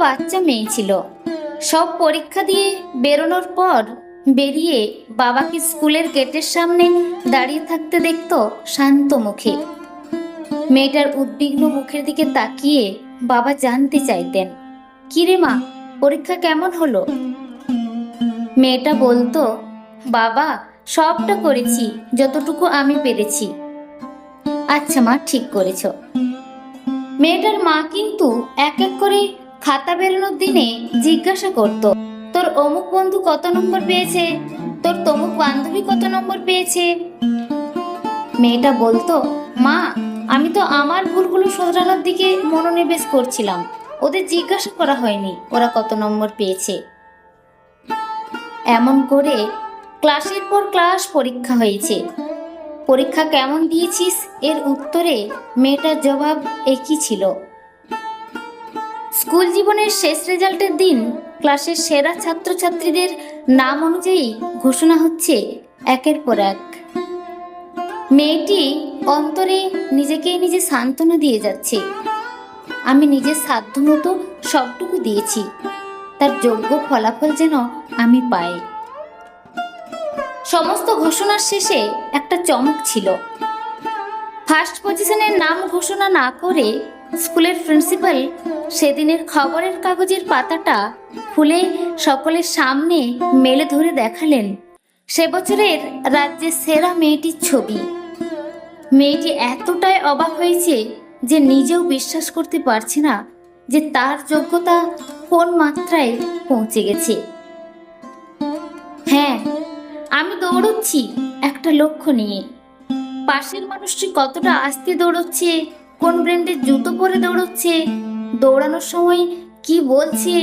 বাচ্চা মেয়ে ছিল। সব পরীক্ষা দিয়ে বেরোনোর পর বেরিয়ে বাবাকে স্কুলের গেটের সামনে দাঁড়িয়ে থাকতে দেখতো শান্ত মুখে। মেয়েটার উদ্বিগ্ন মুখের দিকে তাকিয়ে বাবা জানতে চাইতেন, কিরে মা, পরীক্ষা কেমন হলো? মেয়েটা বলতো, বাবা সবটা করেছি যতটুকু আমি পেরেছি। আচ্ছা মা, ঠিক করেছ। মেয়েটার মা কিন্তু এক এক করে খাতা বেরোনোর দিনে জিজ্ঞাসা করত, তোর অমুক বন্ধু কত নম্বর পেয়েছে, তোর তমুক বান্ধবী কত নম্বর পেয়েছে। মেয়েটা বলতো, মা আমি তো আমার ভুলগুলো শোধরানোর দিকে মনোনিবেশ করছিলাম, ওদের জিজ্ঞাসা করা হয়নি ওরা কত নম্বর পেয়েছে। এমন করে ক্লাসের পর ক্লাস পরীক্ষা হয়েছে। পরীক্ষা কেমন দিয়েছিস এর উত্তরে মেয়েটার জবাব একই ছিল। স্কুল জীবনের শেষ রেজাল্টের দিন ক্লাসের সেরা ছাত্রছাত্রীদের নাম অনুযায়ী ঘোষণা হচ্ছে একের পর এক। মেয়েটি অন্তরে নিজেকে নিজে সান্ত্বনা দিয়ে যাচ্ছে, আমি নিজের সাধ্যমতো সবটুকু দিয়েছি, তার যোগ্য ফলাফল যেন আমি পাই। সমস্ত ঘোষণার শেষে একটা চমক ছিল। ফার্স্ট পজিশনের নাম ঘোষণা না করে স্কুলের প্রিন্সিপাল সেদিনের খবরের কাগজের পাতাটা খুলে সকলের সামনে মেলে ধরে দেখালেন সে বছরের রাজ্যের সেরা মেয়েটির ছবি। মেয়েটি এতটাই অবাক হয়েছে যে নিজেও বিশ্বাস করতে পারছে না যে তার যোগ্যতা কোন মাত্রায় পৌঁছে গেছে। হ্যাঁ, আমি দৌড়চ্ছি একটা লক্ষ্য নিয়ে। পাশের মানুষটি কতটা আস্তে দৌড়চ্ছে, কোন ব্র্যান্ডের জুতো পরে দৌড়চ্ছে, দৌড়ানোর সময় কি বলছে,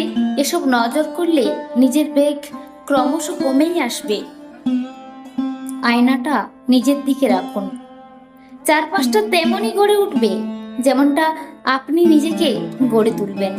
এসব নজর করলে নিজের বেগ ক্রমশ কমেই আসবে। আয়নাটা নিজের দিকে রাখুন, চারপাশটা তেমনই গড়ে উঠবে যেমনটা আপনি নিজেকে গড়ে তুলবেন।